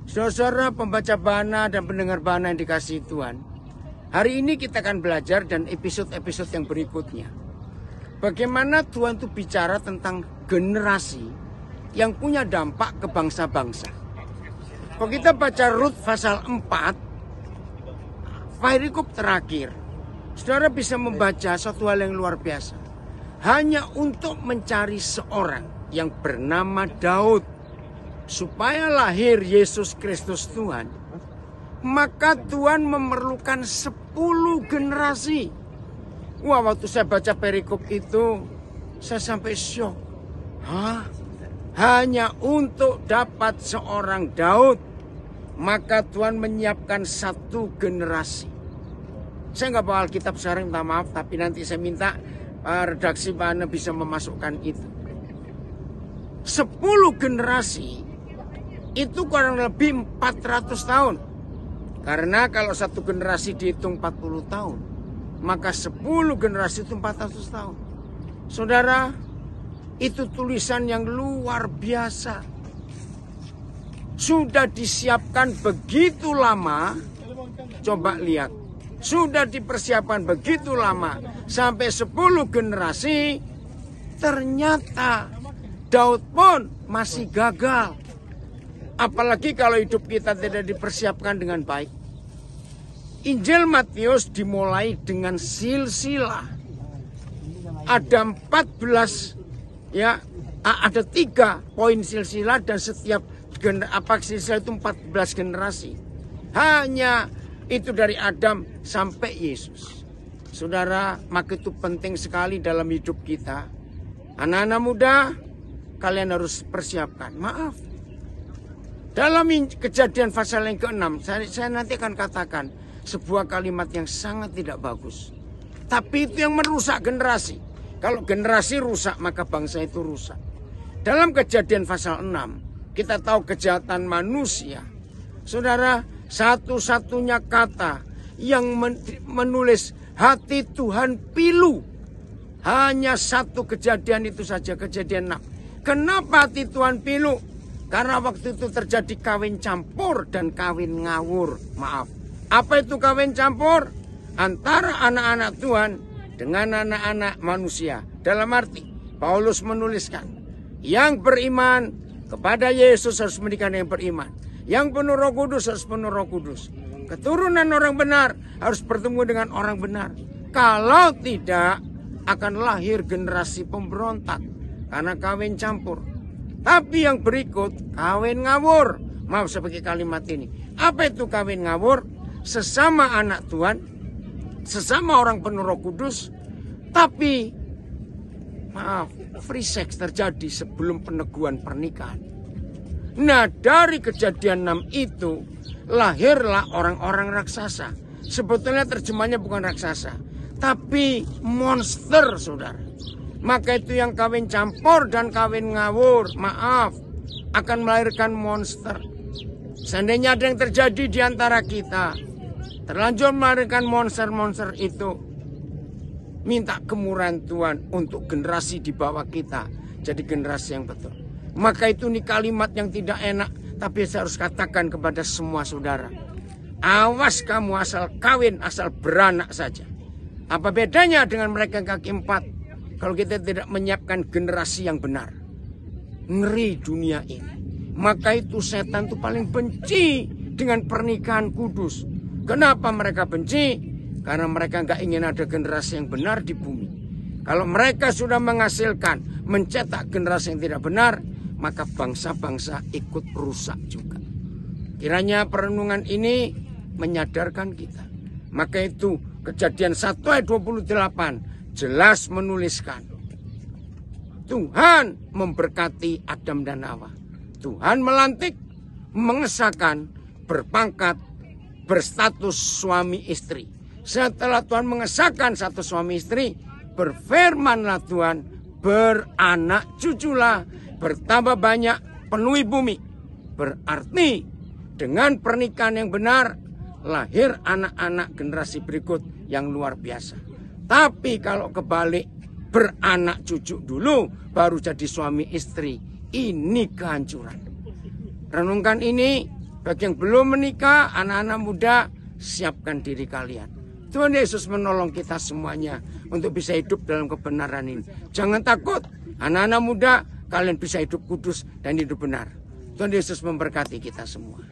Saudara pembaca bana dan pendengar bana yang dikasihi Tuhan, hari ini kita akan belajar dan episode-episode yang berikutnya, bagaimana Tuhan itu bicara tentang generasi yang punya dampak ke bangsa-bangsa. Kalau kita baca Rut pasal 4, perikop terakhir, saudara bisa membaca suatu hal yang luar biasa. Hanya untuk mencari seorang yang bernama Daud, supaya lahir Yesus Kristus Tuhan, maka Tuhan memerlukan 10 generasi. Wah, waktu saya baca perikop itu, saya sampai syok. Hah? Hanya untuk dapat seorang Daud, maka Tuhan menyiapkan 1 generasi. Saya nggak bawa Alkitab sekarang, minta maaf, tapi nanti saya minta redaksi Bana bisa memasukkan itu. 10 generasi itu kurang lebih 400 tahun. Karena kalau 1 generasi dihitung 40 tahun, maka 10 generasi itu 400 tahun. Saudara, itu tulisan yang luar biasa. Sudah disiapkan begitu lama. Coba lihat. Sudah dipersiapkan begitu lama. Sampai 10 generasi. Ternyata Daud pun masih gagal. Apalagi kalau hidup kita tidak dipersiapkan dengan baik. Injil Matius dimulai dengan silsilah. Ada 14, ya, ada 3 poin silsilah dan setiap silsilah itu 14 generasi. Hanya itu dari Adam sampai Yesus. Saudara, maka itu penting sekali dalam hidup kita. Anak-anak muda, kalian harus persiapkan. Maaf. Dalam Kejadian pasal yang ke-6, saya nanti akan katakan sebuah kalimat yang sangat tidak bagus. Tapi itu yang merusak generasi. Kalau generasi rusak, maka bangsa itu rusak. Dalam Kejadian pasal 6, kita tahu kejahatan manusia. Saudara, satu-satunya kata yang menulis hati Tuhan pilu. Hanya 1 kejadian itu saja, Kejadian 6. Kenapa hati Tuhan pilu? Karena waktu itu terjadi kawin campur dan kawin ngawur. Maaf. Apa itu kawin campur? Antara anak-anak Tuhan dengan anak-anak manusia. Dalam arti, Paulus menuliskan, yang beriman kepada Yesus harus menikah dengan yang beriman. Yang penuh Roh Kudus harus penuh Roh Kudus. Keturunan orang benar harus bertemu dengan orang benar. Kalau tidak, akan lahir generasi pemberontak karena kawin campur. Tapi yang berikut, kawin ngawur. Maaf sebagai kalimat ini. Apa itu kawin ngawur? Sesama anak Tuhan, sesama orang penuh Roh Kudus, tapi maaf, free sex terjadi sebelum peneguhan pernikahan. Nah, dari Kejadian 6 itu lahirlah orang-orang raksasa. Sebetulnya terjemahnya bukan raksasa, tapi monster, saudara. Maka itu yang kawin campur dan kawin ngawur, maaf, akan melahirkan monster. Seandainya ada yang terjadi di antara kita, terlanjur melahirkan monster-monster itu, minta kemurahan Tuhan untuk generasi di bawah kita jadi generasi yang betul. Maka itu nih kalimat yang tidak enak, tapi saya harus katakan kepada semua saudara. Awas kamu asal kawin, asal beranak saja. Apa bedanya dengan mereka yang kaki 4? Kalau kita tidak menyiapkan generasi yang benar. Ngeri dunia ini. Maka itu setan itu paling benci dengan pernikahan kudus. Kenapa mereka benci? Karena mereka nggak ingin ada generasi yang benar di bumi. Kalau mereka sudah menghasilkan, mencetak generasi yang tidak benar, maka bangsa-bangsa ikut rusak juga. Kiranya perenungan ini menyadarkan kita. Maka itu Kejadian 1 ayat 28 jelas menuliskan, Tuhan memberkati Adam dan Hawa. Tuhan melantik, mengesahkan, berpangkat, berstatus suami istri. Setelah Tuhan mengesahkan satu suami istri, berfirmanlah Tuhan, beranak cuculah, bertambah banyak, penuhi bumi. Berarti dengan pernikahan yang benar, lahir anak-anak generasi berikut yang luar biasa. Tapi kalau kebalik, beranak cucu dulu, baru jadi suami istri. Ini kehancuran. Renungkan ini, Bagi yang belum menikah, anak-anak muda, siapkan diri kalian. Tuhan Yesus menolong kita semuanya untuk bisa hidup dalam kebenaran ini. Jangan takut, anak-anak muda, kalian bisa hidup kudus dan hidup benar. Tuhan Yesus memberkati kita semua.